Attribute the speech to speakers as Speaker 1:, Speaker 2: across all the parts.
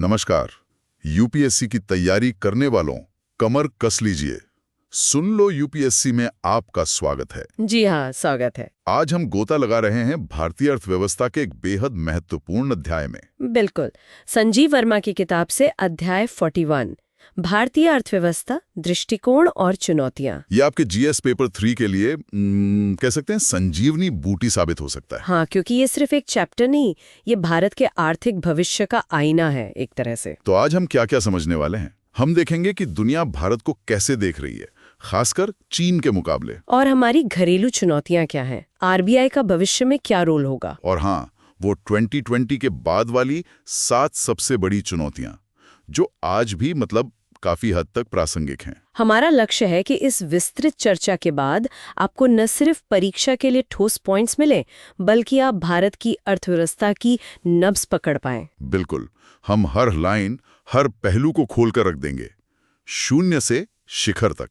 Speaker 1: नमस्कार। यूपीएससी की तैयारी करने वालों, कमर कस लीजिए। सुन लो यूपीएससी में आपका स्वागत है।
Speaker 2: जी हाँ, स्वागत है।
Speaker 1: आज हम गोता लगा रहे हैं भारतीय अर्थव्यवस्था के एक बेहद महत्वपूर्ण अध्याय में।
Speaker 2: बिल्कुल। संजीव वर्मा की किताब से अध्याय 41, भारतीय अर्थव्यवस्था, दृष्टिकोण और चुनौतियां।
Speaker 1: ये आपके जीएस पेपर 3 के लिए कह सकते हैं संजीवनी बूटी साबित हो सकता है।
Speaker 2: हाँ, क्योंकि ये सिर्फ एक चैप्टर नहीं, ये भारत के आर्थिक भविष्य का आईना है एक तरह से।
Speaker 1: तो आज हम क्या क्या समझने वाले हैं? हम देखेंगे कि दुनिया भारत को कैसे देख रही है, खासकर चीन के मुकाबले।
Speaker 2: और हमारी घरेलू चुनौतियां क्या हैं? आरबीआई का भविष्य में क्या रोल होगा?
Speaker 1: और हाँ, वो 2020 के बाद वाली 7 सबसे बड़ी चुनौतियां जो आज भी काफी हद तक प्रासंगिक हैं।
Speaker 2: हमारा लक्ष्य है कि इस विस्तृत चर्चा के बाद आपको न सिर्फ परीक्षा के लिए ठोस पॉइंट्स मिले, बल्कि आप भारत की अर्थव्यवस्था की नब्ज पकड़ पाएं।
Speaker 1: बिल्कुल, हम हर लाइन, हर पहलू को खोलकर रख देंगे, शून्य से शिखर तक।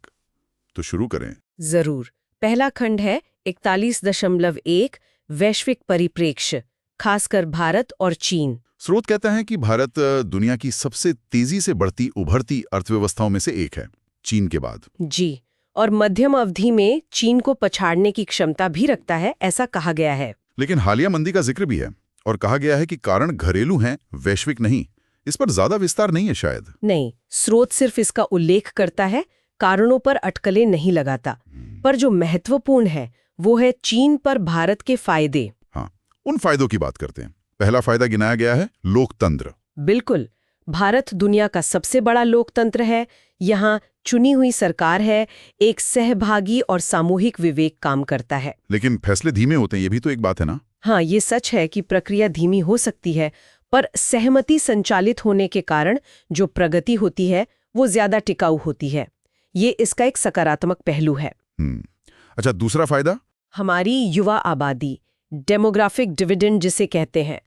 Speaker 1: तो शुरू करें।
Speaker 2: जरूर। पहला खंड है 41.1 वैश्विक परिप्रेक्ष्य, खासकर भारत और चीन।
Speaker 1: स्रोत कहता है कि भारत दुनिया की सबसे तेजी से बढ़ती उभरती अर्थव्यवस्थाओं में से एक है, चीन के बाद।
Speaker 2: जी, और मध्यम अवधि में चीन को पछाड़ने की क्षमता भी रखता है, ऐसा कहा गया है।
Speaker 1: लेकिन हालिया मंदी का जिक्र भी है और कहा गया है कि कारण घरेलू हैं, वैश्विक नहीं। इस पर ज्यादा विस्तार नहीं है शायद।
Speaker 2: नहीं, स्रोत सिर्फ इसका उल्लेख करता है, कारणों पर अटकलें नहीं लगाता। पर जो महत्वपूर्ण है वो है चीन पर भारत के फायदे।
Speaker 1: हाँ, उन फायदों की बात करते हैं। पहला फायदा गिनाया गया है लोकतंत्र।
Speaker 2: बिल्कुल, भारत दुनिया का सबसे बड़ा लोकतंत्र है। यहाँ चुनी हुई सरकार है, एक सहभागी और सामूहिक विवेक काम करता है।
Speaker 1: लेकिन फैसले धीमे होते हैं, ये भी तो एक बात है ना।
Speaker 2: हाँ, ये सच है कि प्रक्रिया धीमी हो सकती है, पर सहमति संचालित होने के कारण जो प्रगति होती है वो ज्यादा टिकाऊ होती है। ये इसका एक सकारात्मक पहलू है।
Speaker 1: अच्छा, दूसरा फायदा?
Speaker 2: हमारी युवा आबादी, डेमोग्राफिक डिविडेंड जिसे कहते हैं।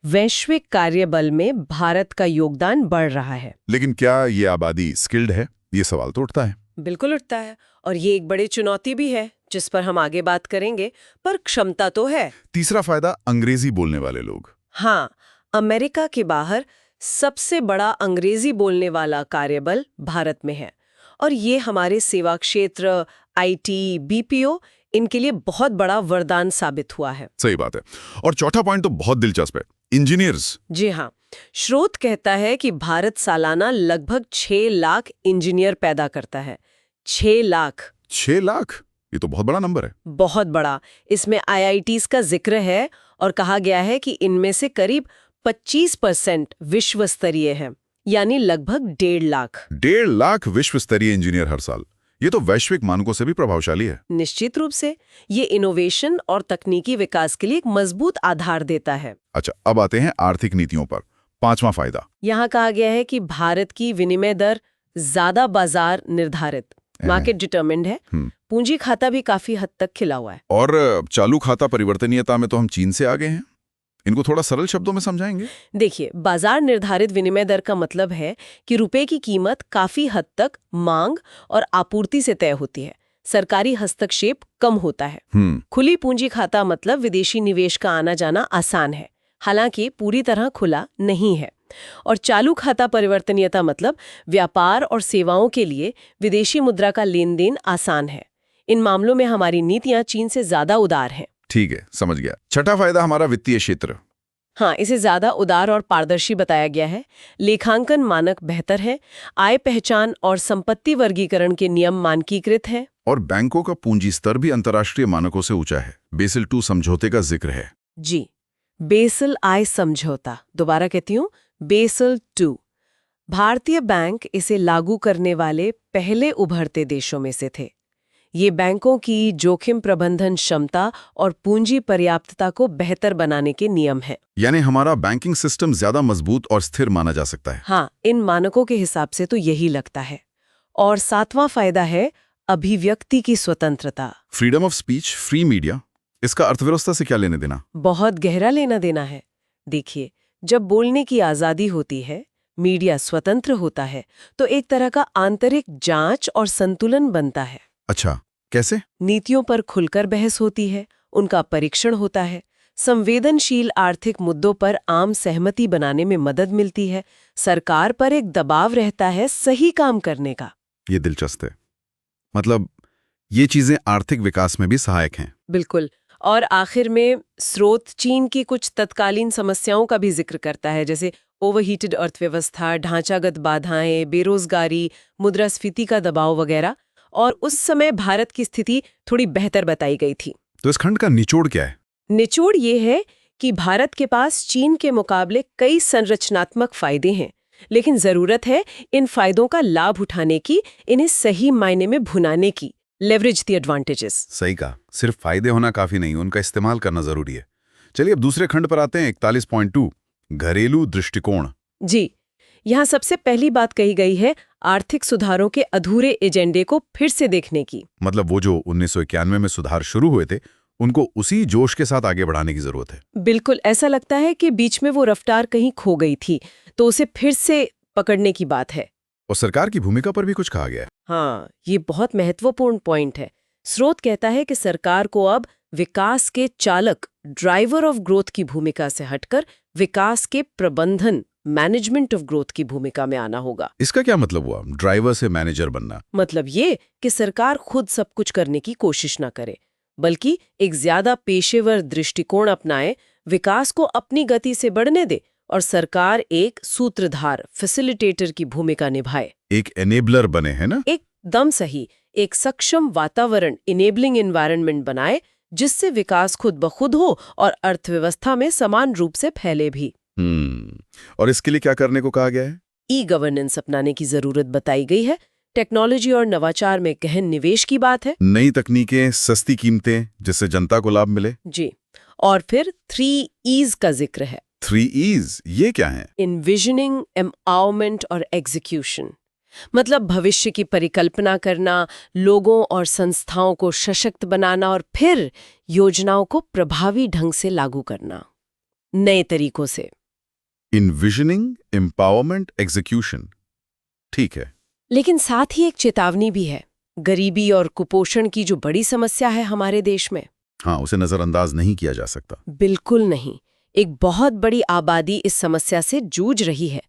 Speaker 2: वैश्विक कार्यबल में भारत का योगदान बढ़ रहा है।
Speaker 1: लेकिन क्या ये आबादी स्किल्ड है? ये सवाल तो उठता है।
Speaker 2: बिल्कुल उठता है, और ये एक बड़ी चुनौती भी है जिस पर हम आगे बात करेंगे, पर क्षमता तो है।
Speaker 1: तीसरा फायदा, अंग्रेजी बोलने वाले लोग।
Speaker 2: हाँ, अमेरिका के बाहर सबसे बड़ा अंग्रेजी बोलने वाला कार्यबल भारत में है, और ये हमारे सेवा क्षेत्र, आईटी, बीपीओ, इनके लिए बहुत बड़ा वरदान साबित हुआ है।
Speaker 1: सही बात है। और चौथा पॉइंट तो बहुत दिलचस्प है, इंजीनियर्स।
Speaker 2: जी हाँ, स्रोत कहता है कि भारत सालाना लगभग 6 लाख इंजीनियर पैदा करता है। 6 लाख।
Speaker 1: 6 लाख? ये तो बहुत बड़ा नंबर है।
Speaker 2: बहुत बड़ा। इसमें आईआईटीज का जिक्र है और कहा गया है कि इनमें से करीब 25% विश्व स्तरीय है, यानी लगभग 1.5 लाख।
Speaker 1: 1.5 लाख विश्व स्तरीय इंजीनियर हर साल। ये तो वैश्विक मानकों से भी प्रभावशाली है।
Speaker 2: निश्चित रूप से ये इनोवेशन और तकनीकी विकास के लिए एक मजबूत आधार देता है।
Speaker 1: अच्छा, अब आते हैं आर्थिक नीतियों पर। पांचवा फायदा।
Speaker 2: यहाँ कहा गया है कि भारत की विनिमय दर ज्यादा बाजार निर्धारित, मार्केट डिटरमिन्ड है। पूंजी खाता भी काफी हद तक खिला हुआ है।
Speaker 1: और चालू खाता परिवर्तनीयता में तो हम चीन से आगे हैं। इनको थोड़ा सरल शब्दों में समझाएंगे?
Speaker 2: देखिए, बाजार निर्धारित विनिमय दर का मतलब है कि रुपए की कीमत काफी हद तक मांग और आपूर्ति से तय होती है। सरकारी हस्तक्षेप कम होता है। खुली पूंजी खाता मतलब विदेशी निवेश का आना जाना आसान है, हालांकि पूरी तरह खुला नहीं है। और चालू खाता परिवर्तनीयता मतलब व्यापार और सेवाओं के लिए विदेशी मुद्रा का लेन देन आसान है। इन मामलों में हमारी नीतियां चीन से ज्यादा उदार हैं।
Speaker 1: ठीक है, समझ गया। छठा फायदा हमारा वित्तीय क्षेत्र।
Speaker 2: हाँ, इसे ज्यादा उदार और पारदर्शी बताया गया है। लेखांकन मानक बेहतर है, आय पहचान और संपत्ति वर्गीकरण के नियम मानकीकृत हैं।
Speaker 1: और बैंकों का पूंजी स्तर भी अंतर्राष्ट्रीय मानकों से ऊंचा है। बेसल II समझौते का जिक्र है।
Speaker 2: जी, बेसल आई समझौता, दोबारा कहती हूँ, बेसल II। भारतीय बैंक इसे लागू करने वाले पहले उभरते देशों में से थे। ये बैंकों की जोखिम प्रबंधन क्षमता और पूंजी पर्याप्तता को बेहतर बनाने के नियम हैं।
Speaker 1: यानी हमारा बैंकिंग सिस्टम ज्यादा मजबूत और स्थिर माना जा सकता है।
Speaker 2: हाँ, इन मानकों के हिसाब से तो यही लगता है। और सातवां फायदा है अभिव्यक्ति की स्वतंत्रता।
Speaker 1: Freedom of speech, free media. इसका अर्थव्यवस्था से क्या लेने देना?
Speaker 2: बहुत गहरा लेना देना है। देखिए, जब बोलने की आजादी होती है, मीडिया स्वतंत्र होता है, तो एक तरह का आंतरिक जांच और संतुलन बनता है।
Speaker 1: अच्छा, कैसे?
Speaker 2: नीतियों पर खुलकर बहस होती है, उनका परीक्षण होता है, संवेदनशील आर्थिक मुद्दों पर आम सहमति बनाने में मदद मिलती है। सरकार पर एक दबाव रहता है सही काम करने का।
Speaker 3: ये दिलचस्प है। मतलब ये चीजें आर्थिक विकास में भी सहायक हैं।
Speaker 2: बिल्कुल। और आखिर में स्रोत चीन की कुछ तत्कालीन समस्याओं का भी जिक्र करता है, जैसे ओवरहीटेड अर्थव्यवस्था, ढांचागत बाधाएं, बेरोजगारी, मुद्रास्फीति का दबाव वगैरह। और उस समय भारत की स्थिति थोड़ी बेहतर बताई गई थी।
Speaker 3: तो इस खंड का निचोड़ क्या है?
Speaker 2: निचोड़ ये है कि भारत के पास चीन के मुकाबले कई संरचनात्मक फायदे हैं, लेकिन जरूरत है इन फायदों का लाभ उठाने की, इन्हें सही मायने में भुनाने की। Leverage the advantages.
Speaker 3: सही कहा। सिर्फ फायदे होना काफी नहीं, उनका इस्तेमाल करना जरूरी है। चलिए अब दूसरे खंड पर आते हैं, 41.2 घरेलू दृष्टिकोण।
Speaker 2: जी, यहाँ सबसे पहली बात कही गई है आर्थिक सुधारों के अधूरे एजेंडे को फिर से देखने की।
Speaker 3: मतलब वो जो 1991 में सुधार शुरू हुए थे, उनको उसी जोश के साथ आगे बढ़ाने की जरूरत है।
Speaker 2: बिल्कुल, ऐसा लगता है कि बीच में वो रफ्तार कहीं खो गई थी, तो उसे फिर से पकड़ने की बात है।
Speaker 3: और सरकार की भूमिका पर भी कुछ कहा गया है।
Speaker 2: हाँ, ये बहुत महत्वपूर्ण पॉइंट है। स्रोत कहता है कि सरकार को अब विकास के चालक, ड्राइवर ऑफ ग्रोथ की भूमिका से हटकर विकास के प्रबंधन, मैनेजमेंट ऑफ ग्रोथ की भूमिका में आना होगा।
Speaker 3: इसका क्या मतलब हुआ, ड्राइवर से मैनेजर बनना?
Speaker 2: मतलब ये कि सरकार खुद सब कुछ करने की कोशिश ना करे, बल्कि एक ज्यादा पेशेवर दृष्टिकोण अपनाए, विकास को अपनी गति से बढ़ने दे और सरकार एक सूत्रधार, फैसिलिटेटर की भूमिका निभाए।
Speaker 3: एक एनेबलर बने, है ना?
Speaker 2: एकदम सही। एक सक्षम वातावरण, इनेबलिंग एनवायरनमेंट बनाए, जिससे विकास खुद ब खुद हो और अर्थव्यवस्था में समान रूप से फैले भी।
Speaker 3: और इसके लिए क्या करने को कहा गया है?
Speaker 2: ई गवर्नेंस अपनाने की जरूरत बताई गई है। टेक्नोलॉजी और नवाचार में गहन निवेश की बात है।
Speaker 3: नई तकनीकें, सस्ती कीमतें, जिससे जनता को लाभ मिले।
Speaker 2: जी। और फिर 3 E's का जिक्र है।
Speaker 3: 3 E's ये क्या है?
Speaker 2: इन्विजनिंग, एम्पावरमेंट और एग्जीक्यूशन। मतलब भविष्य की परिकल्पना करना, लोगों और संस्थाओं को सशक्त बनाना और फिर योजनाओं को प्रभावी ढंग से लागू करना, नए तरीकों से।
Speaker 3: इन्विजनिंग, एम्पावरमेंट, एग्जीक्यूशन, ठीक है।
Speaker 2: लेकिन साथ ही एक चेतावनी भी है। गरीबी और कुपोषण की जो बड़ी समस्या है हमारे देश में,
Speaker 3: हाँ, उसे नजरअंदाज नहीं किया जा सकता।
Speaker 2: बिल्कुल नहीं। एक बहुत बड़ी आबादी इस समस्या से जूझ रही है।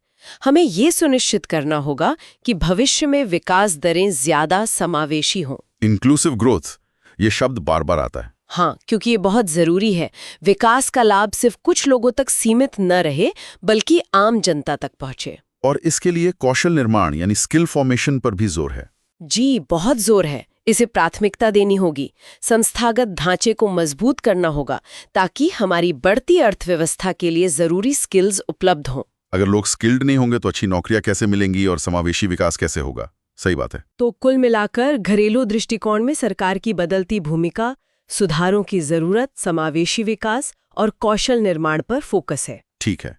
Speaker 2: हमें ये सुनिश्चित करना होगा कि भविष्य में विकास दरें ज्यादा समावेशी हों।
Speaker 3: इंक्लूसिव ग्रोथ, ये शब्द बार बार आता है।
Speaker 2: हाँ, क्योंकि ये बहुत जरूरी है। विकास का लाभ सिर्फ कुछ लोगों तक सीमित न रहे, बल्कि आम जनता तक पहुंचे।
Speaker 3: और इसके लिए कौशल निर्माण यानी स्किल फॉर्मेशन पर भी जोर है।
Speaker 2: जी, बहुत जोर है। इसे प्राथमिकता देनी होगी। संस्थागत ढांचे को मजबूत करना होगा, ताकि हमारी बढ़ती अर्थव्यवस्था के लिए जरूरी स्किल्स उपलब्ध हों।
Speaker 3: अगर लोग स्किल्ड नहीं होंगे तो अच्छी नौकरियां कैसे मिलेंगी और समावेशी विकास कैसे होगा? सही बात है।
Speaker 2: तो कुल मिलाकर घरेलू दृष्टिकोण में सरकार की बदलती भूमिका, सुधारों की जरूरत, समावेशी विकास और कौशल निर्माण पर फोकस है।
Speaker 3: ठीक है।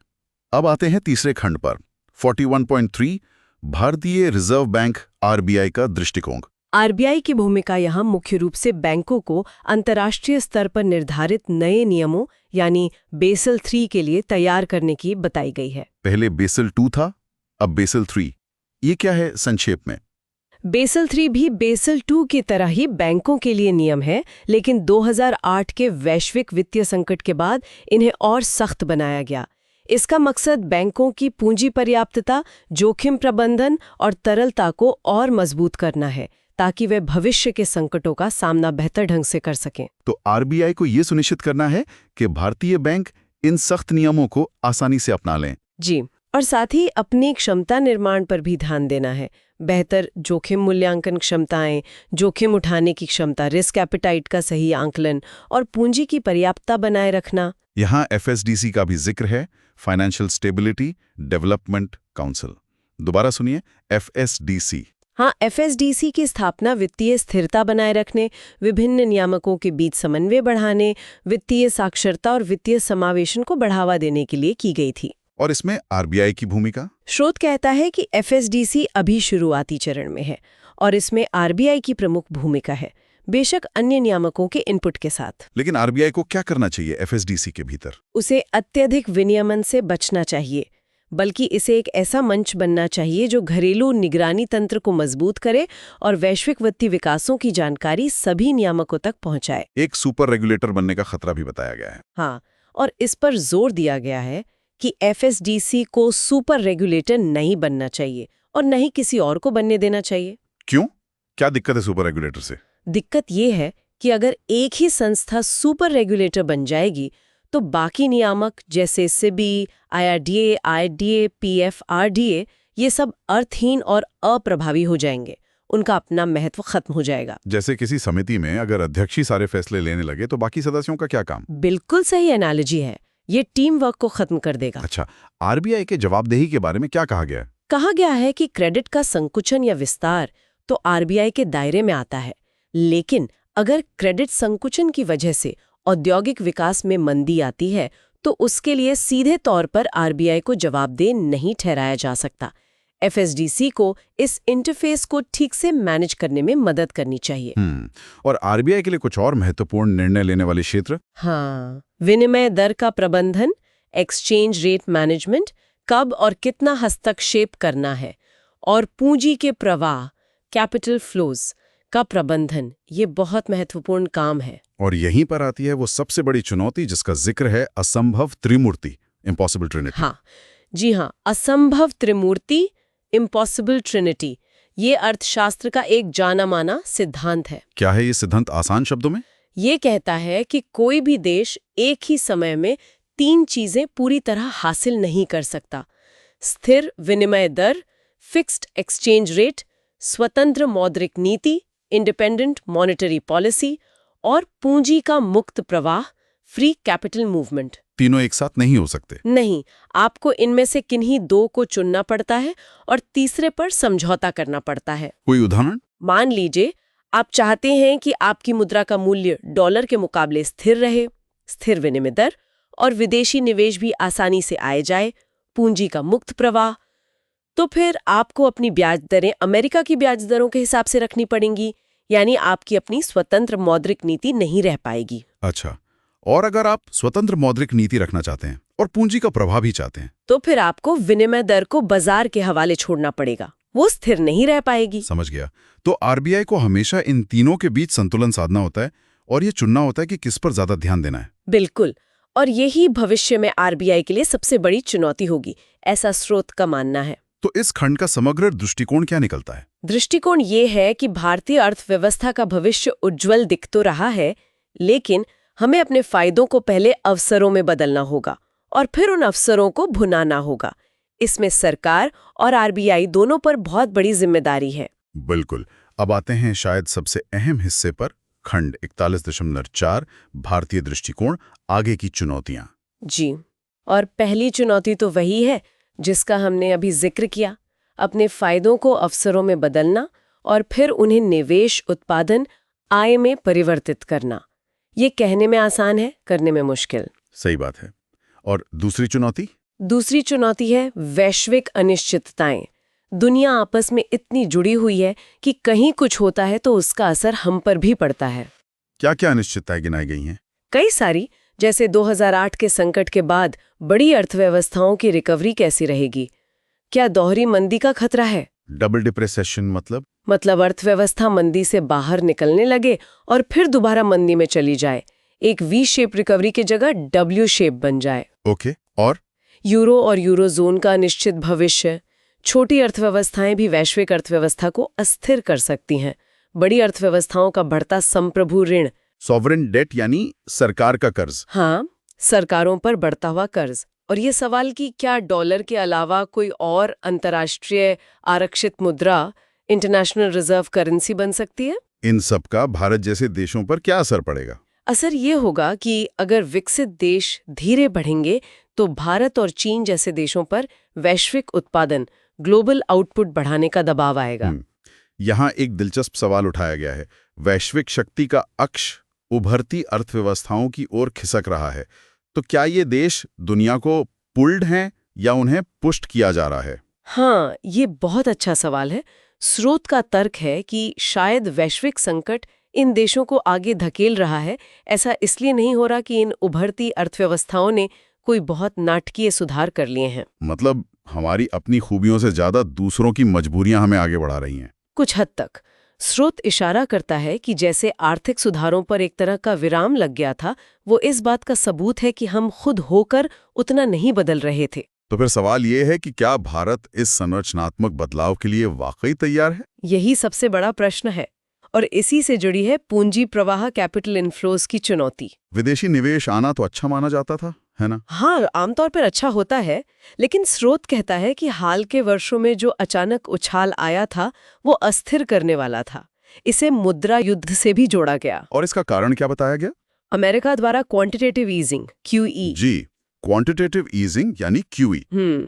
Speaker 3: अब आते हैं तीसरे खंड पर, 41.3 भारतीय रिजर्व बैंक RBI का दृष्टिकोण।
Speaker 2: RBI की भूमिका यहाँ मुख्य रूप से बैंकों को अंतर्राष्ट्रीय स्तर पर निर्धारित नए नियमों यानी बेसल 3 के लिए तैयार करने की बताई गई है।
Speaker 3: पहले बेसल 2 था, अब बेसल 3। ये क्या है संक्षेप में?
Speaker 2: बेसल 3 भी बेसल 2 की तरह ही बैंकों के लिए नियम है, लेकिन 2008 के वैश्विक वित्तीय संकट के बाद इन्हें और सख्त बनाया गया। इसका मकसद बैंकों की पूंजी पर्याप्तता, जोखिम प्रबंधन और तरलता को और मजबूत करना है, ताकि वे भविष्य के संकटों का सामना बेहतर ढंग से कर सकें।
Speaker 3: तो RBI को ये सुनिश्चित करना है कि भारतीय बैंक इन सख्त नियमों को आसानी से अपना लें।
Speaker 2: जी, और साथ ही अपनी क्षमता निर्माण पर भी ध्यान देना है। बेहतर जोखिम मूल्यांकन क्षमताएं, जोखिम उठाने की क्षमता, रिस्क एपेटाइट का सही आंकलन और पूंजी की पर्याप्तता बनाए रखना।
Speaker 3: यहाँ FSDC का भी जिक्र है, फाइनेंशियल स्टेबिलिटी डेवलपमेंट काउंसिल। दोबारा सुनिए, FSDC।
Speaker 2: हाँ, FSDC की स्थापना वित्तीय स्थिरता बनाए रखने, विभिन्न नियामकों के बीच समन्वय बढ़ाने, वित्तीय साक्षरता और वित्तीय समावेशन को बढ़ावा देने के लिए की गई थी।
Speaker 3: और इसमें RBI की भूमिका?
Speaker 2: स्रोत कहता है कि FSDC अभी शुरुआती चरण में है और इसमें RBI की प्रमुख भूमिका है, बेशक अन्य नियामकों के इनपुट के साथ।
Speaker 3: लेकिन RBI को क्या करना चाहिए FSDC के भीतर?
Speaker 2: उसे अत्यधिक विनियमन से बचना चाहिए, बल्कि इसे एक ऐसा मंच बनना चाहिए जो घरेलू निगरानी तंत्र को मजबूत करे और वैश्विक वित्तीय विकासों की जानकारी सभी नियामकों तक पहुंचाए।
Speaker 3: एक सुपर रेगुलेटर बनने का खतरा भी बताया गया है।
Speaker 2: हाँ, और इस पर जोर दिया गया है कि एफएसडीसी को सुपर रेगुलेटर नहीं बनना चाहिए और न ही किसी और को बनने देना चाहिए।
Speaker 1: क्यों? क्या दिक्कत है सुपर रेगुलेटर से?
Speaker 2: दिक्कत ये है कि अगर एक ही संस्था सुपर रेगुलेटर बन जाएगी तो बाकी नियामक जैसे सेबी, आईआरडीए, आईडीए, पीएफआरडीए ये सब अर्थहीन और अप्रभावी हो जाएंगे। उनका अपना महत्व खत्म हो जाएगा।
Speaker 1: जैसे किसी समिति में अगर अध्यक्ष ही सारे फैसले लेने लगे तो बाकी सदस्यों का क्या काम?
Speaker 2: बिल्कुल सही एनालॉजी है। ये टीम वर्क को खत्म कर देगा।
Speaker 1: अच्छा, आरबीआई के जवाबदेही के बारे में क्या कहा गया है?
Speaker 2: कहा गया है कि क्रेडिट का संकुचन या विस्तार तो आरबीआई के दायरे में आता है, लेकिन अगर क्रेडिट संकुचन की वजह से औद्योगिक विकास में मंदी आती है तो उसके लिए सीधे तौर पर आरबीआई को जवाबदेह नहीं ठहराया जा सकता। एफएसडीसी को इस इंटरफेस को ठीक से मैनेज करने में मदद करनी चाहिए।
Speaker 1: और आरबीआई के लिए कुछ और महत्वपूर्ण निर्णय लेने वाले क्षेत्र?
Speaker 2: हाँ, विनिमय दर का प्रबंधन, एक्सचेंज रेट मैनेजमेंट, कब और कितना हस्तक्षेप करना है, और पूंजी के प्रवाह, कैपिटल फ्लोज का प्रबंधन, ये बहुत महत्वपूर्ण काम है।
Speaker 1: और यहीं पर आती है वो सबसे बड़ी चुनौती जिसका जिक्र है, असंभव त्रिमूर्ति, इम्पॉसिबल ट्रिनिटी।
Speaker 2: हाँ जी हाँ, असंभव त्रिमूर्ति, इम्पॉसिबल ट्रिनिटी, ये अर्थशास्त्र का एक जाना माना सिद्धांत है।
Speaker 1: क्या है ये सिद्धांत आसान शब्दों में?
Speaker 2: ये कहता है कि कोई भी देश एक ही समय में 3 चीजें पूरी तरह हासिल नहीं कर सकता: स्थिर विनिमय दर, फिक्स्ड एक्सचेंज रेट, स्वतंत्र मौद्रिक नीति, इंडिपेंडेंट मॉनेटरी पॉलिसी, और पूंजी का मुक्त प्रवाह, फ्री कैपिटल मूवमेंट।
Speaker 1: तीनों एक साथ नहीं हो सकते।
Speaker 2: नहीं, आपको इनमें से किन्हीं 2 को चुनना पड़ता है और तीसरे पर समझौता करना पड़ता है।
Speaker 1: कोई उदाहरण?
Speaker 2: मान लीजिए आप चाहते हैं कि आपकी मुद्रा का मूल्य डॉलर के मुकाबले स्थिर रहे, स्थिर विनिमय दर, और विदेशी निवेश भी आसानी से आए जाए, पूंजी का मुक्त प्रवाह, तो फिर आपको अपनी ब्याज दरें अमेरिका की ब्याज दरों के हिसाब से रखनी पड़ेंगी, यानी आपकी अपनी स्वतंत्र मौद्रिक नीति नहीं रह पाएगी।
Speaker 1: अच्छा, और अगर आप स्वतंत्र मौद्रिक नीति रखना चाहते हैं और पूंजी का प्रभाव भी चाहते हैं,
Speaker 2: तो फिर आपको विनिमय दर को बाजार के हवाले छोड़ना पड़ेगा, वो स्थिर नहीं रह पाएगी।
Speaker 1: समझ गया। तो आरबीआई को हमेशा इन तीनों के बीच संतुलन साधना होता है और ये चुनना होता है कि किस पर ज्यादा ध्यान देना है।
Speaker 2: बिल्कुल, और यही भविष्य में आरबीआई के लिए सबसे बड़ी चुनौती होगी, ऐसा स्रोत का मानना है।
Speaker 1: तो इस खंड का समग्र दृष्टिकोण क्या निकलता है?
Speaker 2: दृष्टिकोण ये है कि भारतीय अर्थव्यवस्था का भविष्य उज्जवल दिख तो रहा है, लेकिन हमें अपने फायदों को पहले अवसरों में बदलना होगा और फिर उन अवसरों को भुनाना होगा। इसमें सरकार और आरबीआई दोनों पर बहुत बड़ी जिम्मेदारी है।
Speaker 1: बिल्कुल। अब आते हैं शायद सबसे अहम हिस्से पर, खंड 41.4, भारतीय दृष्टिकोण, आगे की चुनौतियां।
Speaker 2: जी, और पहली चुनौती तो वही है जिसका हमने अभी जिक्र किया, अपने फायदों को अवसरों में बदलना और फिर उन्हें निवेश, उत्पादन, आय में परिवर्तित करना। ये कहने में आसान है, करने में मुश्किल।
Speaker 1: सही बात है। और दूसरी चुनौती?
Speaker 2: दूसरी चुनौती है वैश्विक अनिश्चितताएं। दुनिया आपस में इतनी जुड़ी हुई है कि कहीं कुछ होता है तो उसका असर हम पर भी पड़ता है।
Speaker 1: क्या क्या अनिश्चितताएं गिनाई गई हैं?
Speaker 2: कई सारी, जैसे 2008 के संकट के बाद बड़ी अर्थव्यवस्थाओं की रिकवरी कैसी रहेगी? क्या दोहरी मंदी का खतरा है?
Speaker 1: डबल डिप्रेसेशन
Speaker 2: मतलब अर्थव्यवस्था मंदी से बाहर निकलने लगे और फिर दोबारा मंदी में चली जाए, एक वी शेप रिकवरी की जगह डब्ल्यू शेप बन जाए।
Speaker 1: ओके, और?
Speaker 2: यूरो और यूरोजोन का निश्चित भविष्य। छोटी अर्थव्यवस्थाएं भी वैश्विक अर्थव्यवस्था को अस्थिर कर सकती हैं। बड़ी अर्थव्यवस्थाओं का बढ़ता संप्रभु ऋण,
Speaker 1: सॉवरेन डेट यानी सरकार का कर्ज।
Speaker 2: हाँ, सरकारों पर बढ़ता हुआ कर्ज। और ये सवाल कि क्या डॉलर के अलावा कोई और अंतर्राष्ट्रीय आरक्षित मुद्रा, इंटरनेशनल रिजर्व करेंसी बन सकती है?
Speaker 1: इन सब का भारत जैसे देशों पर क्या असर पड़ेगा?
Speaker 2: असर ये होगा कि अगर विकसित देश धीरे बढ़ेंगे तो भारत और चीन जैसे देशों पर वैश्विक उत्पादन, ग्लोबल आउटपुट बढ़ाने का दबाव आएगा।
Speaker 1: यहाँ एक दिलचस्प सवाल उठाया गया है। वैश्विक शक्ति का अक्ष उभरती अर्थव्यवस्थाओं की ओर खिसक रहा है, तो क्या ये देश दुनिया को पुल्ड हैं या उन्हें पुष्ट किया जा रहा है?
Speaker 2: हाँ, ये बहुत अच्छा सवाल है। स्रोत का तर्क है कि शायद वैश्विक संकट इन देशों को आगे धकेल रहा है। ऐसा इसलिए नहीं हो रहा कि इन उभरती अर्थव्यवस्थाओं ने कोई बहुत नाटकीय सुधार कर लिए हैं।
Speaker 1: मतलब हमारी अपनी खूबियों से ज्यादा दूसरों की मजबूरियां हमें आगे बढ़ा रही हैं।
Speaker 2: कुछ हद तक स्रोत इशारा करता है कि जैसे आर्थिक सुधारों पर एक तरह का विराम लग गया था, वो इस बात का सबूत है कि हम खुद होकर उतना नहीं बदल रहे थे।
Speaker 1: तो फिर सवाल ये है कि क्या भारत इस संरचनात्मक बदलाव के लिए वाकई तैयार है?
Speaker 2: यही सबसे बड़ा प्रश्न है और इसी से जुड़ी है पूंजी प्रवाह, कैपिटल इनफ्लोज की चुनौती।
Speaker 1: विदेशी निवेश आना तो अच्छा माना जाता था, है ना?
Speaker 2: हाँ, आमतौर पर अच्छा होता है, लेकिन स्रोत कहता है कि हाल के वर्षों में जो अचानक उछाल आया था वो अस्थिर करने वाला था। इसे मुद्रा युद्ध से भी जोड़ा गया।
Speaker 1: और इसका कारण क्या बताया गया?
Speaker 2: अमेरिका द्वारा क्वांटिटेटिव ईजिंग, QE।
Speaker 1: जी, क्वांटिटेटिव ईजिंग यानी QE।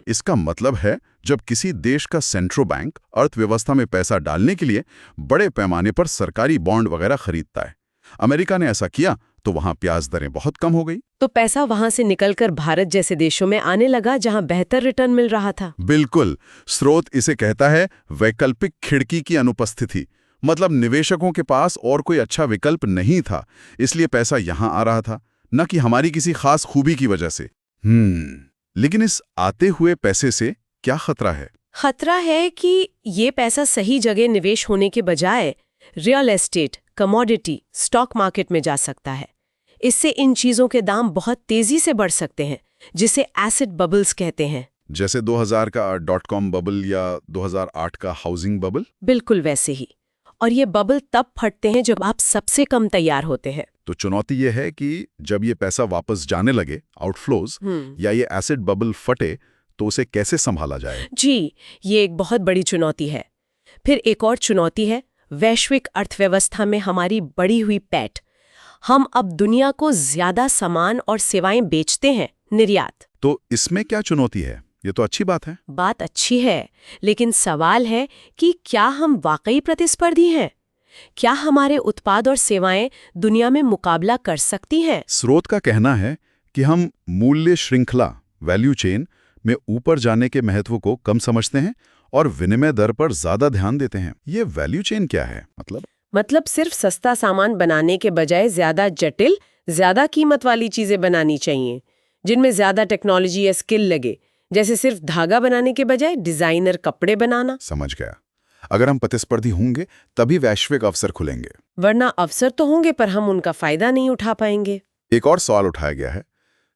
Speaker 1: इसका मतलब है जब किसी देश का सेंट्रल बैंक अर्थव्यवस्था में पैसा डालने के लिए बड़े पैमाने पर सरकारी बॉन्ड वगैरह खरीदता है। अमेरिका ने ऐसा किया तो वहां ब्याज दरें बहुत कम हो गई।
Speaker 2: तो पैसा वहां से निकलकर भारत जैसे देशों में आने लगा जहां बेहतर रिटर्न मिल रहा था।
Speaker 1: बिल्कुल, स्रोत इसे कहता है वैकल्पिक खिड़की की अनुपस्थिति। मतलब निवेशकों के पास और कोई अच्छा विकल्प नहीं था, इसलिए पैसा यहां आ रहा था, न कि हमारी किसी खास खूबी की वजह से। लेकिन इस आते हुए पैसे से क्या खतरा है?
Speaker 2: खतरा है कि ये पैसा सही जगह निवेश होने के बजाय real estate, commodity, stock market में जा सकता है। इससे इन चीजों के दाम बहुत तेजी से बढ़ सकते हैं, जिसे एसेट बबल्स कहते हैं।
Speaker 1: जैसे 2000 का .com बबल या 2008 का हाउसिंग बबल?
Speaker 2: बिल्कुल वैसे ही। और ये बबल तब फटते हैं जब आप सबसे कम तैयार होते हैं।
Speaker 1: तो चुनौती ये है कि जब ये पैसा वापस जाने लगे, आउटफ्लोज, या ये एसेट बबल फटे, तो उसे कैसे संभाला जाए?
Speaker 2: जी, ये एक बहुत बड़ी चुनौती है। फिर एक और चुनौती है वैश्विक अर्थव्यवस्था में हमारी बढ़ी हुई पैठ। हम अब दुनिया को ज्यादा सामान और सेवाएं बेचते हैं, निर्यात।
Speaker 1: तो इसमें क्या चुनौती है? ये तो अच्छी बात है।
Speaker 2: बात अच्छी है, लेकिन सवाल है कि क्या हम वाकई प्रतिस्पर्धी हैं? क्या हमारे उत्पाद और सेवाएं दुनिया में मुकाबला कर सकती हैं?
Speaker 1: स्रोत का कहना है कि हम मूल्य श्रृंखला, वैल्यू चेन में ऊपर जाने के महत्व को कम समझते हैं और विनिमय दर पर ज्यादा ध्यान देते हैं। ये वैल्यू चेन क्या है? मतलब
Speaker 2: सिर्फ सस्ता सामान बनाने के बजाय ज्यादा जटिल, ज्यादा कीमत वाली चीजें बनानी चाहिए, जिनमें ज्यादा टेक्नोलॉजी या स्किल लगे। जैसे सिर्फ धागा बनाने के बजाय डिजाइनर कपड़े बनाना।
Speaker 1: समझ गया। अगर हम प्रतिस्पर्धी होंगे तभी वैश्विक अवसर खुलेंगे,
Speaker 2: वरना अवसर तो होंगे पर हम उनका फायदा नहीं उठा पाएंगे।
Speaker 1: एक और सवाल उठाया गया है,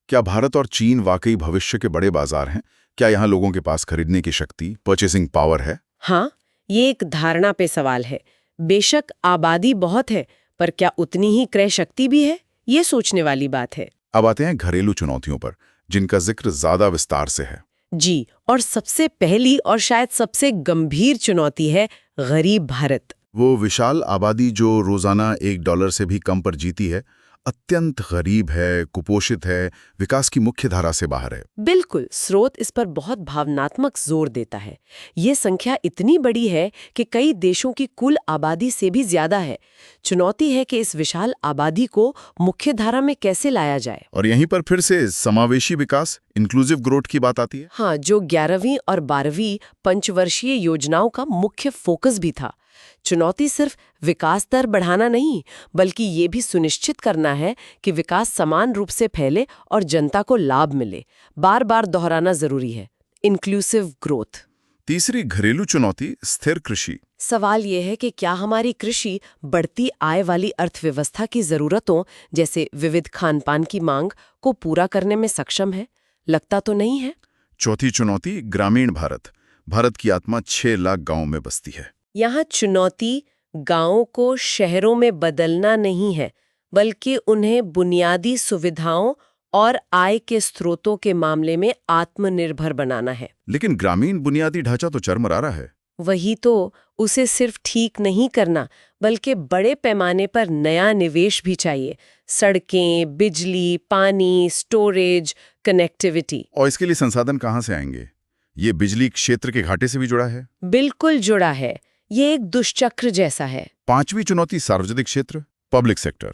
Speaker 1: क्या भारत और चीन वाकई भविष्य के बड़े बाजार हैं? क्या यहाँ लोगों के पास खरीदने की शक्ति, परचेसिंग पावर है?
Speaker 2: हाँ, ये एक धारणा पे सवाल है। बेशक आबादी बहुत है, पर क्या उतनी ही क्रय शक्ति भी है? ये सोचने वाली बात है।
Speaker 1: अब आते हैं घरेलू चुनौतियों पर, जिनका जिक्र ज्यादा विस्तार से है।
Speaker 2: जी, और सबसे पहली और शायद सबसे गंभीर चुनौती है गरीब भारत।
Speaker 1: वो विशाल आबादी जो रोजाना $1 से भी कम पर जीती है, अत्यंत गरीब है, कुपोषित है, विकास की मुख्य धारा से बाहर है।
Speaker 2: बिल्कुल, स्रोत इस पर बहुत भावनात्मक जोर देता है। ये संख्या इतनी बड़ी है कि कई देशों की कुल आबादी से भी ज्यादा है। चुनौती है कि इस विशाल आबादी को मुख्य धारा में कैसे लाया जाए।
Speaker 1: और यहीं पर फिर से समावेशी विकास, इंक्लूसिव ग्रोथ की बात आती है।
Speaker 2: हाँ, जो 11वीं और 12वीं पंचवर्षीय योजनाओं का मुख्य फोकस भी था। चुनौती सिर्फ विकास दर बढ़ाना नहीं, बल्कि ये भी सुनिश्चित करना है कि विकास समान रूप से फैले और जनता को लाभ मिले। बार बार दोहराना जरूरी है, इंक्लूसिव ग्रोथ।
Speaker 1: तीसरी घरेलू चुनौती स्थिर कृषि।
Speaker 2: सवाल यह है कि क्या हमारी कृषि बढ़ती आय वाली अर्थव्यवस्था की जरूरतों जैसे विविध खानपान की मांग को पूरा करने में सक्षम है? लगता तो नहीं है।
Speaker 1: चौथी चुनौती ग्रामीण भारत। भारत की आत्मा 6 लाख गांवों में बसती है।
Speaker 2: यहाँ चुनौती गांवों को शहरों में बदलना नहीं है, बल्कि उन्हें बुनियादी सुविधाओं और आय के स्रोतों के मामले में आत्मनिर्भर बनाना है।
Speaker 1: लेकिन ग्रामीण बुनियादी ढांचा तो चरमरा रहा है।
Speaker 2: वही तो, उसे सिर्फ ठीक नहीं करना, बल्कि बड़े पैमाने पर नया निवेश भी चाहिए। सड़कें, बिजली, पानी, स्टोरेज, कनेक्टिविटी।
Speaker 1: और इसके लिए संसाधन कहाँ से आएंगे? ये बिजली क्षेत्र के घाटे से भी जुड़ा है।
Speaker 2: बिल्कुल जुड़ा है। ये एक दुष्चक्र जैसा है।
Speaker 1: पांचवी चुनौती सार्वजनिक क्षेत्र, पब्लिक सेक्टर,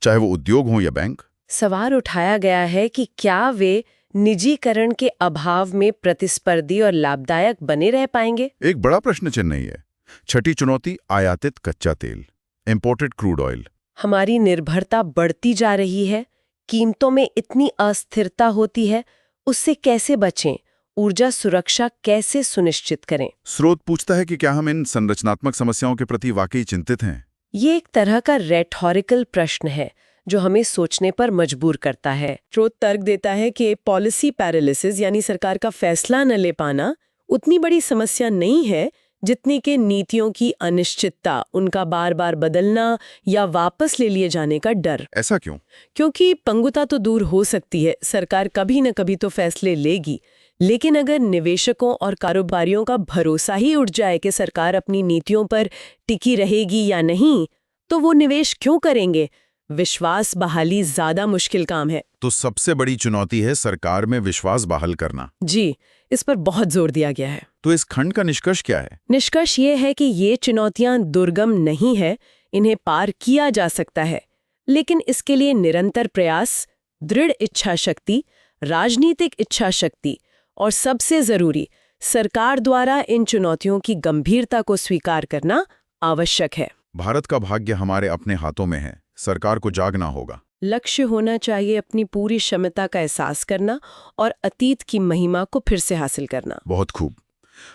Speaker 1: चाहे वो उद्योग हो या बैंक।
Speaker 2: सवाल उठाया गया है कि क्या वे निजीकरण के अभाव में प्रतिस्पर्धी और लाभदायक बने रह पाएंगे?
Speaker 1: एक बड़ा प्रश्न चिन्ह ही है। छठी चुनौती आयातित कच्चा तेल, इंपोर्टेड क्रूड ऑयल।
Speaker 2: हमारी निर्भरता बढ़ती जा रही है, कीमतों में इतनी अस्थिरता होती है, उससे कैसे बचें? ऊर्जा सुरक्षा कैसे सुनिश्चित करें?
Speaker 1: स्रोत पूछता है कि क्या हम इन संरचनात्मक समस्याओं के प्रति वाकई चिंतित हैं?
Speaker 2: ये एक तरह का रेटोरिकल प्रश्न है जो हमें सोचने पर मजबूर करता है। स्रोत तर्क देता है कि पॉलिसी पैरालिसिस यानी सरकार का फैसला न ले पाना उतनी बड़ी समस्या नहीं है जितनी कि नीतियों की अनिश्चितता, उनका बार बार बदलना या वापस ले लिए जाने का डर।
Speaker 1: ऐसा क्यों?
Speaker 2: क्योंकि पंगुता तो दूर हो सकती है, सरकार कभी न कभी तो फैसले लेगी, लेकिन अगर निवेशकों और कारोबारियों का भरोसा ही उठ जाए कि सरकार अपनी नीतियों पर टिकी रहेगी या नहीं, तो वो निवेश क्यों करेंगे? विश्वास बहाली ज्यादा मुश्किल काम है।
Speaker 1: तो सबसे बड़ी चुनौती है सरकार में विश्वास बहाल करना।
Speaker 2: जी, इस पर बहुत जोर दिया गया है।
Speaker 1: तो इस खंड का निष्कर्ष क्या है?
Speaker 2: निष्कर्ष ये है कि ये चुनौतियां दुर्गम नहीं है, इन्हें पार किया जा सकता है, लेकिन इसके लिए निरंतर प्रयास, दृढ़ इच्छा शक्ति, राजनीतिक इच्छा शक्ति और सबसे जरूरी सरकार द्वारा इन चुनौतियों की गंभीरता को स्वीकार करना आवश्यक है।
Speaker 1: भारत का भाग्य हमारे अपने हाथों में है, सरकार को जागना होगा।
Speaker 2: लक्ष्य होना चाहिए अपनी पूरी क्षमता का एहसास करना और अतीत की महिमा को फिर से हासिल करना।
Speaker 1: बहुत खूब।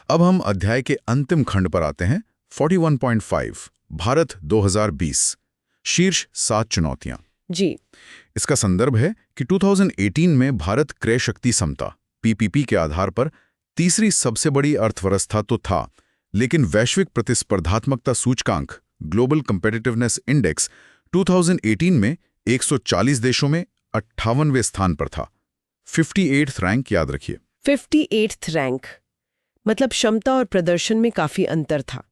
Speaker 1: अब हम अध्याय के अंतिम खंड पर आते हैं, 41.5 भारत 2020 शीर्ष 7 चुनौतियां।
Speaker 2: जी,
Speaker 1: इसका संदर्भ है कि 2018 में भारत क्रय शक्ति समता पीपीपी के आधार पर तीसरी सबसे बड़ी अर्थव्यवस्था तो था, लेकिन वैश्विक प्रतिस्पर्धात्मकता सूचकांक ग्लोबल कम्पिटिटिवनेस इंडेक्स 2018 में 140 देशों में 58वें स्थान पर था। 58th रैंक, याद रखिए।
Speaker 2: 58th रैंक मतलब क्षमता और प्रदर्शन में काफी अंतर था।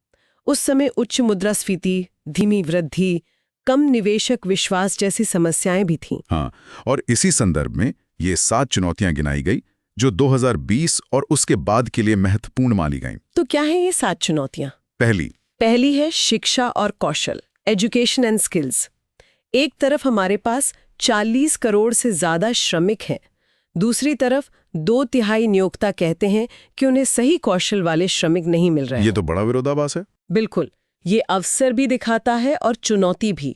Speaker 2: उस समय उच्च मुद्रास्फीति, धीमी वृद्धि, कम निवेशक विश्वास जैसी समस्याएं भी थीं।
Speaker 1: हाँ, और इसी संदर्भ में ये 7 चुनौतियां गिनाई गई जो 2020 और उसके बाद के लिए महत्वपूर्ण मानी गईं।
Speaker 2: तो क्या है ये 7 चुनौतियां?
Speaker 1: पहली
Speaker 2: है शिक्षा और कौशल, एजुकेशन एंड स्किल्स। एक तरफ हमारे पास 40 करोड़ से ज्यादा श्रमिक हैं, दूसरी तरफ 2/3 नियोक्ता कहते हैं कि उन्हें सही कौशल वाले श्रमिक नहीं मिल रहे हैं।
Speaker 1: ये तो बड़ा विरोधाभास है।
Speaker 2: बिल्कुल, ये अवसर भी दिखाता है और चुनौती भी।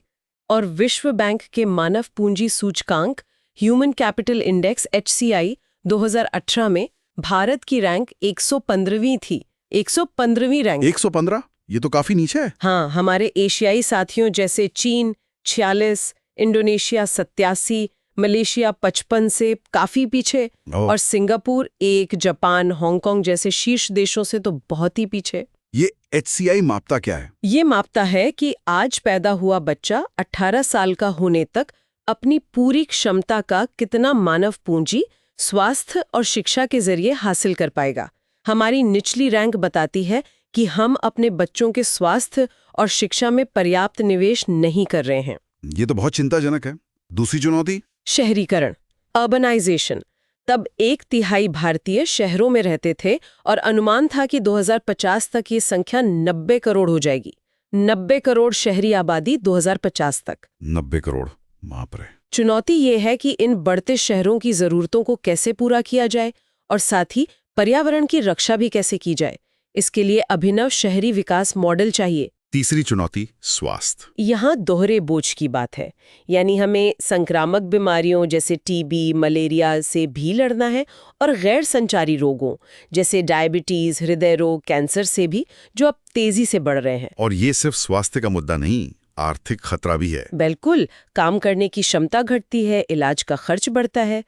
Speaker 2: और विश्व बैंक के मानव पूंजी सूचकांक ह्यूमन कैपिटल इंडेक्स HCI 2018 में भारत की रैंक 115वीं थी। 115वीं रैंक।
Speaker 1: 115? ये तो काफी नीचे है।
Speaker 2: हाँ, हमारे एशियाई साथियों जैसे चीन 46, इंडोनेशिया 87, मलेशिया 55 से काफी पीछे, और सिंगापुर 1, जापान, हांगकांग जैसे शीर्ष देशों से तो बहुत ही पीछे।
Speaker 1: ये HCI मापता क्या है?
Speaker 2: ये मापता है कि आज पैदा हुआ बच्चा 18 साल का होने तक अपनी पूरी क्षमता का कितना मानव पूंजी, स्वास्थ्य और शिक्षा के जरिए हासिल कर पाएगा। हमारी निचली रैंक बताती है कि हम अपने बच्चों के स्वास्थ्य और शिक्षा में पर्याप्त निवेश नहीं कर रहे हैं।
Speaker 1: ये तो बहुत चिंताजनक है। दूसरी चुनौती?
Speaker 2: शहरीकरण, अर्बनाइजेशन। तब 1/3 भारतीय शहरों में रहते थे और अनुमान था कि 2050 तक ये संख्या 90 करोड़ हो जाएगी। 90 करोड़ शहरी आबादी 2050 तक।
Speaker 1: 90 करोड़, बाप रे।
Speaker 2: चुनौती ये है कि इन बढ़ते शहरों की जरूरतों को कैसे पूरा किया जाए और साथ ही पर्यावरण की रक्षा भी कैसे की जाए। इसके लिए अभिनव शहरी विकास मॉडल चाहिए।
Speaker 1: तीसरी चुनौती स्वास्थ्य।
Speaker 2: यहाँ दोहरे बोझ की बात है, यानी हमें संक्रामक बीमारियों जैसे टीबी, मलेरिया से भी लड़ना है और गैर संचारी रोगों जैसे डायबिटीज, हृदय रोग, कैंसर से भी, जो अब तेजी से बढ़ रहे हैं।
Speaker 1: और ये सिर्फ स्वास्थ्य का मुद्दा नहीं, आर्थिक खतरा भी है।
Speaker 2: बिल्कुल, काम करने की क्षमता घटती है, इलाज का खर्च बढ़ता है।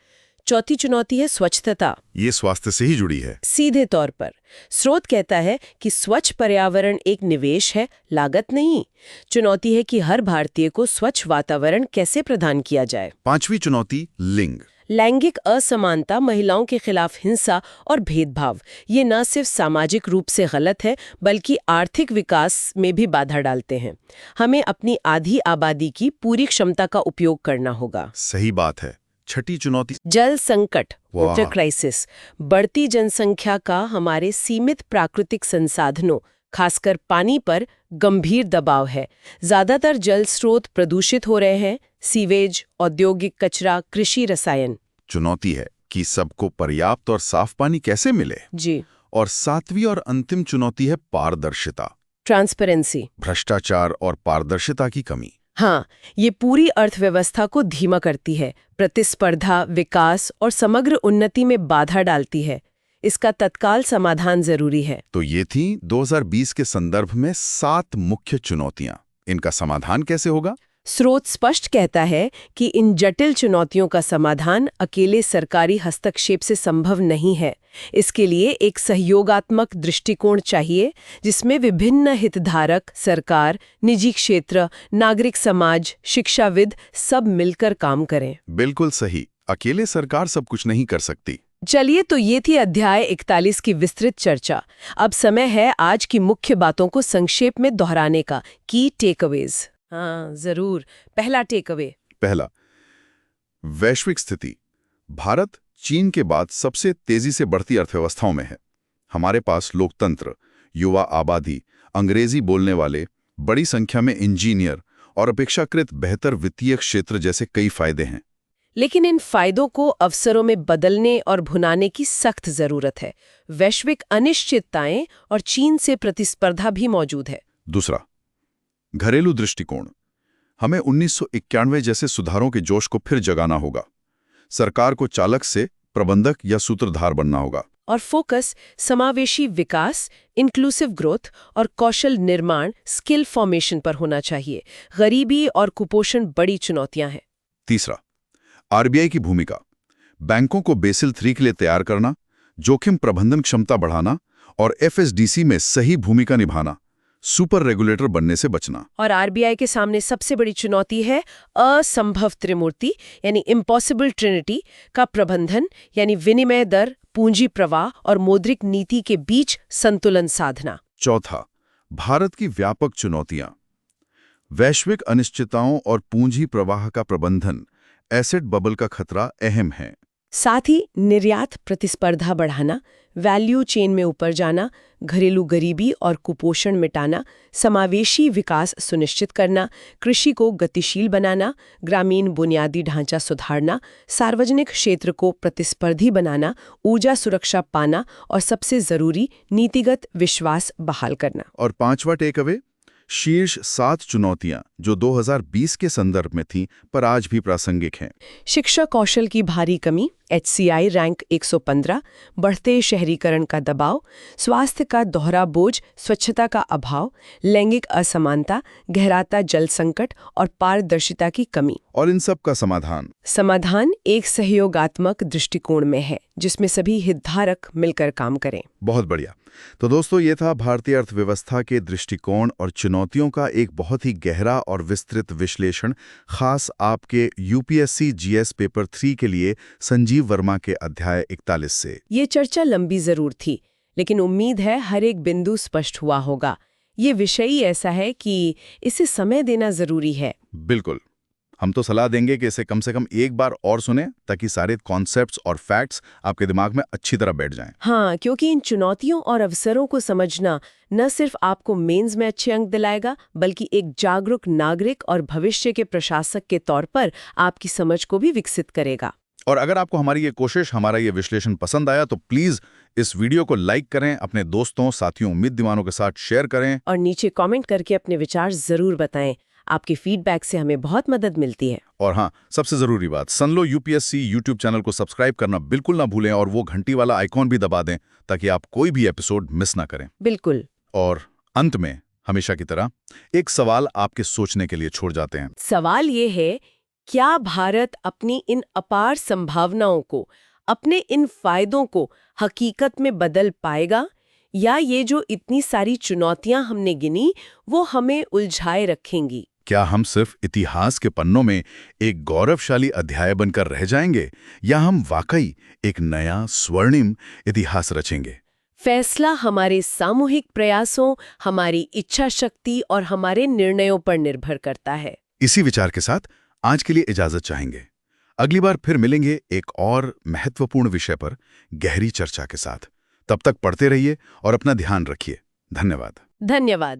Speaker 2: चौथी चुनौती है स्वच्छता।
Speaker 1: ये स्वास्थ्य से ही जुड़ी है।
Speaker 2: सीधे तौर पर स्रोत कहता है कि स्वच्छ पर्यावरण एक निवेश है, लागत नहीं। चुनौती है कि हर भारतीय को स्वच्छ वातावरण कैसे प्रदान किया जाए।
Speaker 1: पांचवी चुनौती लिंग।
Speaker 2: लैंगिक असमानता, महिलाओं के खिलाफ हिंसा और भेदभाव, ये न सिर्फ सामाजिक रूप से गलत है बल्कि आर्थिक विकास में भी बाधा डालते हैं। हमें अपनी आधी आबादी की पूरी क्षमता का उपयोग करना होगा।
Speaker 1: सही बात है। छठी चुनौती
Speaker 2: जल संकट, वाटर क्राइसिस। बढ़ती जनसंख्या का हमारे सीमित प्राकृतिक संसाधनों, खासकर पानी पर गंभीर दबाव है। ज्यादातर जल स्रोत प्रदूषित हो रहे हैं, सीवेज, औद्योगिक कचरा, कृषि रसायन।
Speaker 1: चुनौती है कि सबको पर्याप्त और साफ पानी कैसे मिले।
Speaker 2: जी।
Speaker 1: और सातवीं और अंतिम चुनौती है पारदर्शिता,
Speaker 2: ट्रांसपेरेंसी,
Speaker 1: भ्रष्टाचार और पारदर्शिता की कमी।
Speaker 2: हाँ, ये पूरी अर्थव्यवस्था को धीमा करती है, प्रतिस्पर्धा, विकास और समग्र उन्नति में बाधा डालती है। इसका तत्काल समाधान जरूरी है।
Speaker 1: तो ये थी 2020 के संदर्भ में 7 मुख्य चुनौतियां। इनका समाधान कैसे होगा?
Speaker 2: स्रोत स्पष्ट कहता है कि इन जटिल चुनौतियों का समाधान अकेले सरकारी हस्तक्षेप से संभव नहीं है। इसके लिए एक सहयोगात्मक दृष्टिकोण चाहिए जिसमें विभिन्न हितधारक, सरकार, निजी क्षेत्र, नागरिक समाज, शिक्षाविद सब मिलकर काम करें।
Speaker 1: बिल्कुल सही। अकेले सरकार सब कुछ नहीं कर सकती।
Speaker 2: चलिए, तो ये थी अध्याय 41 की विस्तृत चर्चा। अब समय है आज की मुख्य बातों को संक्षेप में दोहराने का। की टेकअवेज। हाँ, जरूर। पहला टेकअवे।
Speaker 1: पहला, वैश्विक स्थिति। भारत चीन के बाद सबसे तेजी से बढ़ती अर्थव्यवस्थाओं में है। हमारे पास लोकतंत्र, युवा आबादी, अंग्रेजी बोलने वाले, बड़ी संख्या में इंजीनियर और अपेक्षाकृत बेहतर वित्तीय क्षेत्र जैसे कई फायदे हैं।
Speaker 2: लेकिन इन फायदों को अवसरों में बदलने और भुनाने की सख्त जरूरत है। वैश्विक अनिश्चितताएं और चीन से प्रतिस्पर्धा भी मौजूद है।
Speaker 1: दूसरा, घरेलू दृष्टिकोण। हमें 1991 जैसे सुधारों के जोश को फिर जगाना होगा। सरकार को चालक से प्रबंधक या सूत्रधार बनना होगा।
Speaker 2: और फोकस समावेशी विकास, इंक्लूसिव ग्रोथ और कौशल निर्माण, स्किल फॉर्मेशन पर होना चाहिए। गरीबी और कुपोषण बड़ी चुनौतियां हैं।
Speaker 1: तीसरा, आरबीआई की भूमिका। बैंकों को बेसिल 3 के लिए तैयार करना, जोखिम प्रबंधन क्षमता बढ़ाना और एफएसडीसी में सही भूमिका निभाना, सुपर रेगुलेटर बनने से बचना।
Speaker 2: और आरबीआई के सामने सबसे बड़ी चुनौती है असंभव त्रिमूर्ति यानी इम्पॉसिबल ट्रिनिटी का प्रबंधन, यानी विनिमय दर, पूंजी प्रवाह और मौद्रिक नीति के बीच संतुलन साधना।
Speaker 1: चौथा, भारत की व्यापक चुनौतियां। वैश्विक अनिश्चितताओं और पूंजी प्रवाह का प्रबंधन, एसेट बबल का खतरा अहम है।
Speaker 2: साथ ही निर्यात प्रतिस्पर्धा बढ़ाना, वैल्यू चेन में ऊपर जाना, घरेलू गरीबी और कुपोषण मिटाना, समावेशी विकास सुनिश्चित करना, कृषि को गतिशील बनाना, ग्रामीण बुनियादी ढांचा सुधारना, सार्वजनिक क्षेत्र को प्रतिस्पर्धी बनाना, ऊर्जा सुरक्षा पाना और सबसे जरूरी नीतिगत विश्वास बहाल करना।
Speaker 1: और पांचवा टेकअवे, शीर्ष 7 चुनौतियां जो 2020 के संदर्भ में थीं पर आज भी प्रासंगिक हैं।
Speaker 2: शिक्षा कौशल की भारी कमी, HCI रैंक 115, बढ़ते शहरीकरण का दबाव, स्वास्थ्य का दोहरा बोझ, स्वच्छता का अभाव, लैंगिक असमानता, गहराता जल संकट और पारदर्शिता की कमी।
Speaker 1: और इन सब का समाधान
Speaker 2: एक सहयोगात्मक दृष्टिकोण में है जिसमें सभी हितधारक मिलकर काम करें।
Speaker 1: बहुत बढ़िया। तो दोस्तों, ये था भारतीय अर्थव्यवस्था के दृष्टिकोण और चुनौतियों का एक बहुत ही गहरा और विस्तृत विश्लेषण, खास आपके यूपीएससी जीएस पेपर 3 के लिए संजीव वर्मा के अध्याय 41 से।
Speaker 2: ये चर्चा लंबी जरूर थी, लेकिन उम्मीद है हर एक बिंदु स्पष्ट हुआ होगा। ये विषय ही ऐसा है कि इसे समय देना जरूरी है।
Speaker 1: बिल्कुल। हम तो सलाह देंगे कि इसे कम से कम एक बार और सुनें ताकि सारे कॉन्सेप्ट्स और फैक्ट्स आपके दिमाग में अच्छी तरह बैठ जाएं।
Speaker 2: हाँ, क्योंकि इन चुनौतियों और अवसरों को समझना न सिर्फ आपको मेंस में अच्छे अंक दिलाएगा, बल्कि एक जागरूक नागरिक और भविष्य के प्रशासक के तौर पर आपकी समझ को भी विकसित करेगा।
Speaker 1: और अगर आपको हमारी ये कोशिश, हमारा ये विश्लेषण पसंद आया तो प्लीज इस वीडियो को लाइक करें, अपने दोस्तों, साथियों, उम्मीद दीवानों के साथ शेयर करें
Speaker 2: और नीचे कमेंट करके अपने विचार जरूर बताएं। आपकी फीडबैक से हमें बहुत मदद मिलती है।
Speaker 1: और हाँ, सबसे जरूरी बात, सनलो यूपीएससी यूट्यूब चैनल को सब्सक्राइब करना बिल्कुल ना भूलें और वो घंटी वाला आइकॉन भी दबा दें ताकि आप कोई भी एपिसोड मिस ना करें।
Speaker 2: बिल्कुल।
Speaker 1: और अंत में हमेशा की तरह एक सवाल आपके सोचने के लिए छोड़ जाते हैं।
Speaker 2: सवाल ये है, क्या भारत अपनी इन अपार संभावनाओं को, अपने इन फायदों को हकीकत में बदल पाएगा, या ये जो इतनी सारी चुनौतियां हमने गिनी वो हमें उलझाए रखेंगी?
Speaker 1: क्या हम सिर्फ इतिहास के पन्नों में एक गौरवशाली अध्याय बनकर रह जाएंगे, या हम वाकई एक नया स्वर्णिम इतिहास रचेंगे?
Speaker 2: फैसला हमारे सामूहिक प्रयासों, हमारी इच्छा शक्ति और हमारे निर्णयों पर निर्भर करता है।
Speaker 1: इसी विचार के साथ आज के लिए इजाजत चाहेंगे। अगली बार फिर मिलेंगे एक और महत्वपूर्ण विषय पर गहरी चर्चा के साथ। तब तक पढ़ते रहिए और अपना ध्यान रखिए। धन्यवाद।
Speaker 2: धन्यवाद।